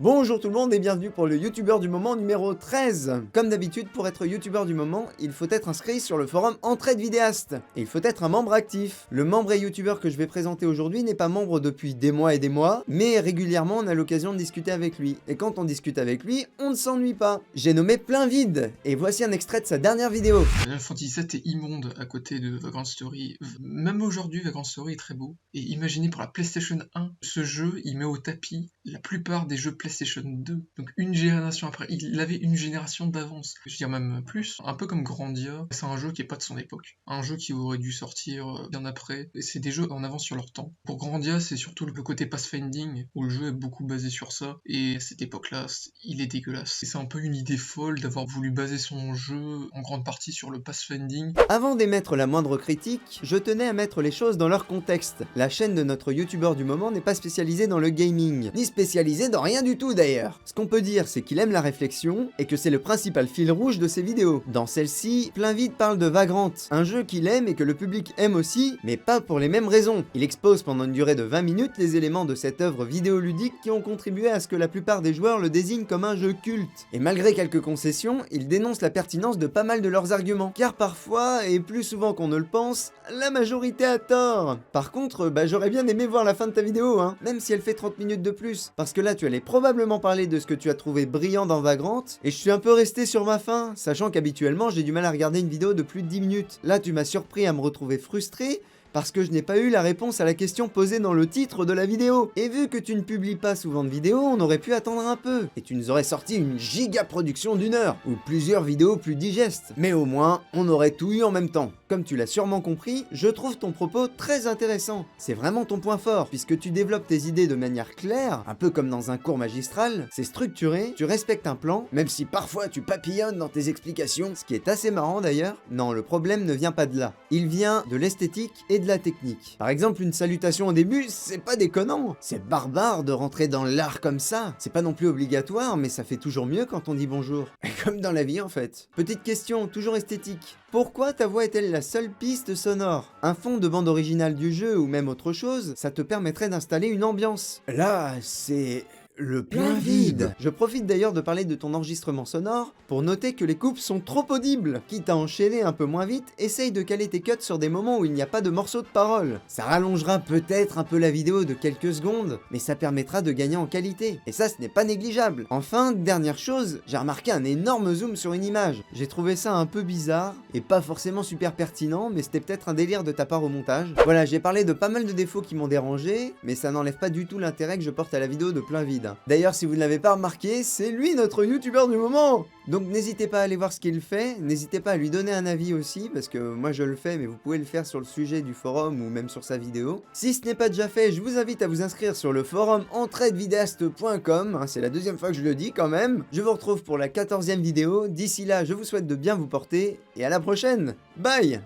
Bonjour tout le monde et bienvenue pour le youtubeur du moment numéro 13. Comme d'habitude, pour être youtubeur du moment, il faut être inscrit sur le forum Entraide Vidéaste. Et il faut être un membre actif. Le membre et youtubeur que je vais présenter aujourd'hui n'est pas membre depuis des mois et des mois, mais régulièrement on a l'occasion de discuter avec lui. Et quand on discute avec lui, on ne s'ennuie pas. J'ai nommé Plein Vide, et voici un extrait de sa dernière vidéo. Final Fantasy VII est immonde à côté de Vagrant Story. Même aujourd'hui, Vagrant Story est très beau. Et imaginez pour la PlayStation 1, ce jeu, il met au tapis la plupart des jeux PlayStation 2. Donc une génération après, il avait une génération d'avance. Je dirais même plus, un peu comme Grandia. C'est un jeu qui est pas de son époque. Un jeu qui aurait dû sortir bien après. Et c'est des jeux en avance sur leur temps. Pour Grandia, c'est surtout le côté pathfinding, où le jeu est beaucoup basé sur ça. Et à cette époque-là, il est dégueulasse. Et c'est un peu une idée folle d'avoir voulu baser son jeu en grande partie sur le pathfinding. Avant d'émettre la moindre critique, je tenais à mettre les choses dans leur contexte. La chaîne de notre youtubeur du moment n'est pas spécialisée dans le gaming, ni spécialisée dans rien du tout d'ailleurs. Ce qu'on peut dire, c'est qu'il aime la réflexion, et que c'est le principal fil rouge de ses vidéos. Dans celle-ci, Plein Vide parle de Vagrant, un jeu qu'il aime et que le public aime aussi, mais pas pour les mêmes raisons. Il expose pendant une durée de 20 minutes les éléments de cette œuvre vidéoludique qui ont contribué à ce que la plupart des joueurs le désignent comme un jeu culte. Et malgré quelques concessions, il dénonce la pertinence de pas mal de leurs arguments, car parfois, et plus souvent qu'on ne le pense, la majorité a tort. Par contre, j'aurais bien aimé voir la fin de ta vidéo, hein, même si elle fait 30 minutes de plus, parce que là tu allais probablement parler de ce que tu as trouvé brillant dans Vagrant, et je suis un peu resté sur ma faim, sachant qu'habituellement j'ai du mal à regarder une vidéo de plus de 10 minutes. Là tu m'as surpris à me retrouver frustré, parce que je n'ai pas eu la réponse à la question posée dans le titre de la vidéo. Et vu que tu ne publies pas souvent de vidéos, on aurait pu attendre un peu. Et tu nous aurais sorti une giga production d'1 heure, ou plusieurs vidéos plus digestes. Mais au moins, on aurait tout eu en même temps. Comme tu l'as sûrement compris, je trouve ton propos très intéressant. C'est vraiment ton point fort, puisque tu développes tes idées de manière claire, un peu comme dans un cours magistral, c'est structuré, tu respectes un plan, même si parfois tu papillonnes dans tes explications, ce qui est assez marrant d'ailleurs. Non, le problème ne vient pas de là. Il vient de l'esthétique et de la technique. Par exemple, une salutation au début, c'est pas déconnant. C'est barbare de rentrer dans l'art comme ça. C'est pas non plus obligatoire, mais ça fait toujours mieux quand on dit bonjour. Comme dans la vie en fait. Petite question, toujours esthétique. Pourquoi ta voix est-elle la seule piste sonore? Un fond de bande originale du jeu ou même autre chose, ça te permettrait d'installer une ambiance. Là, c'est... le plein vide. Je profite d'ailleurs de parler de ton enregistrement sonore pour noter que les coupes sont trop audibles. Quitte à enchaîner un peu moins vite, essaye de caler tes cuts sur des moments où il n'y a pas de morceaux de parole. Ça rallongera peut-être un peu la vidéo de quelques secondes, mais ça permettra de gagner en qualité. Et ça, ce n'est pas négligeable. Enfin, dernière chose, j'ai remarqué un énorme zoom sur une image. J'ai trouvé ça un peu bizarre, et pas forcément super pertinent, mais c'était peut-être un délire de ta part au montage. Voilà, j'ai parlé de pas mal de défauts qui m'ont dérangé, mais ça n'enlève pas du tout l'intérêt que je porte à la vidéo de Plein Vide. D'ailleurs, si vous ne l'avez pas remarqué, c'est lui notre youtubeur du moment. Donc n'hésitez pas à aller voir ce qu'il fait, n'hésitez pas à lui donner un avis aussi, parce que moi je le fais, mais vous pouvez le faire sur le sujet du forum ou même sur sa vidéo. Si ce n'est pas déjà fait, je vous invite à vous inscrire sur le forum entraidevidéaste.com, c'est la deuxième fois que je le dis quand même. Je vous retrouve pour la 14e vidéo, d'ici là je vous souhaite de bien vous porter, et à la prochaine. Bye.